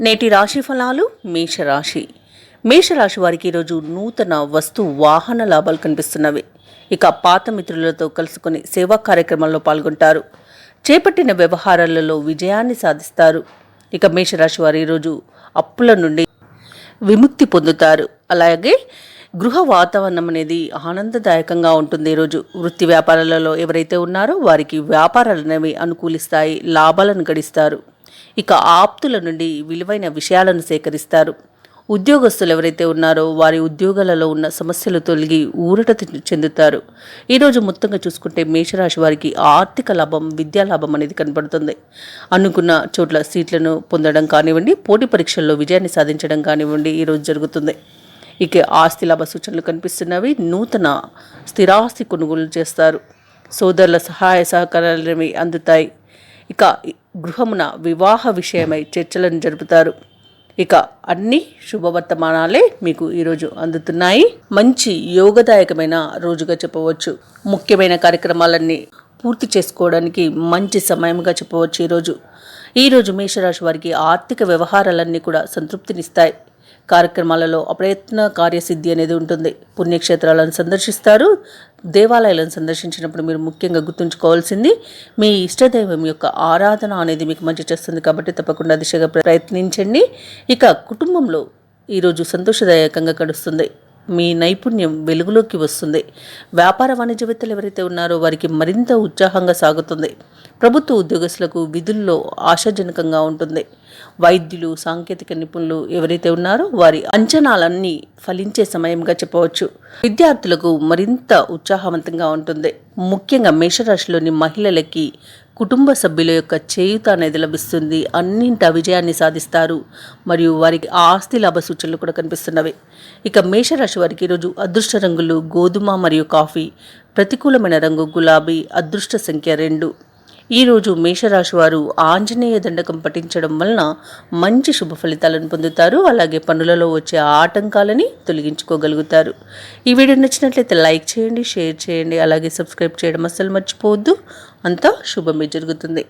నేటి రాశి ఫలాలు మేషరాశి వారికి ఈరోజు నూతన వస్తు వాహన లాభాలు కనిపిస్తున్నవి. ఇక పాత మిత్రులతో కలుసుకుని సేవా కార్యక్రమాల్లో పాల్గొంటారు. చేపట్టిన వ్యవహారాలలో విజయాన్ని సాధిస్తారు. ఇక మేషరాశి వారు ఈరోజు అప్పుల నుండి విముక్తి పొందుతారు. అలాగే గృహ వాతావరణం అనేది ఆనందదాయకంగా ఉంటుంది. ఈరోజు వృత్తి వ్యాపారాలలో ఎవరైతే ఉన్నారో వారికి వ్యాపారాలు అనేవి అనుకూలిస్తాయి, లాభాలను గడిస్తారు. ఇక ఆప్తుల నుండి విలువైన విషయాలను సేకరిస్తారు. ఉద్యోగస్తులు ఎవరైతే ఉన్నారో వారి ఉద్యోగాలలో ఉన్న సమస్యలు తొలగి ఊరట చెందుతారు. ఈరోజు మొత్తంగా చూసుకుంటే మేషరాశి వారికి ఆర్థిక లాభం, విద్యా లాభం అనేది కనబడుతుంది. అనుకున్న చోట్ల సీట్లను పొందడం కానివ్వండి, పోటీ పరీక్షల్లో విజయాన్ని సాధించడం కానివ్వండి ఈరోజు జరుగుతుంది. ఇక ఆస్తి లాభ సూచనలు కనిపిస్తున్నవి. నూతన స్థిరాస్తి కొనుగోలు చేస్తారు. సోదరుల సహాయ సహకారాలు అందుతాయి. ఇక గృహమున వివాహ విషయమై చర్చలను జరుపుతారు. ఇక అన్ని శుభవర్తమానాలే మీకు ఈరోజు అందుతున్నాయి. మంచి యోగదాయకమైన రోజుగా చెప్పవచ్చు. ముఖ్యమైన కార్యక్రమాలన్నీ పూర్తి చేసుకోవడానికి మంచి సమయంగా చెప్పవచ్చు. ఈరోజు మేషరాశి వారికి ఆర్థిక వ్యవహారాలన్నీ కూడా సంతృప్తినిస్తాయి. కార్యక్రమాలలో అప్రయత్న కార్యసిద్ధి అనేది ఉంటుంది. పుణ్యక్షేత్రాలను సందర్శిస్తారు. దేవాలయాలను సందర్శించినప్పుడు మీరు ముఖ్యంగా గుర్తుంచుకోవాల్సింది మీ ఇష్టదైవం యొక్క ఆరాధన అనేది మీకు మంచి చేస్తుంది. కాబట్టి తప్పకుండా దిశగా ప్రయత్నించండి. ఇక కుటుంబంలో ఈరోజు సంతోషదాయకంగా గడుస్తుంది. మీ నైపుణ్యం వెలుగులోకి వస్తుంది. వ్యాపార వాణిజ్యవేత్తలు ఎవరైతే ఉన్నారో వారికి మరింత ఉత్సాహంగా సాగుతుంది. ప్రభుత్వ ఉద్యోగస్తులకు విధుల్లో ఆశాజనకంగా ఉంటుంది. వైద్యులు, సాంకేతిక నిపుణులు ఎవరైతే ఉన్నారో వారి అంచనాలన్నీ ఫలించే సమయంగా చెప్పవచ్చు. విద్యార్థులకు మరింత ఉత్సాహవంతంగా ఉంటుంది. ముఖ్యంగా మేషరాశిలోని మహిళలకి కుటుంబ సభ్యుల యొక్క చేయూత అనేది లభిస్తుంది. అన్నింటా విజయాన్ని సాధిస్తారు. మరియు వారికి ఆస్తి లాభ సూచనలు కూడా కనిపిస్తున్నవి. ఇక మేషరాశి వారికి ఈరోజు అదృష్ట రంగులు గోధుమ మరియు కాఫీ, ప్రతికూలమైన రంగు గులాబీ, అదృష్ట సంఖ్య 2. ఈరోజు మేషరాశి వారు ఆంజనేయ దండకం పఠించడం వలన మంచి శుభ ఫలితాలను పొందుతారు. అలాగే పనులలో వచ్చే ఆటంకాలని తొలగించుకోగలుగుతారు. ఈ వీడియో నచ్చినట్లయితే లైక్ చేయండి, షేర్ చేయండి, అలాగే సబ్స్క్రైబ్ చేయడం అస్సలు మర్చిపోవద్దు. అంతా శుభమే జరుగుతుంది.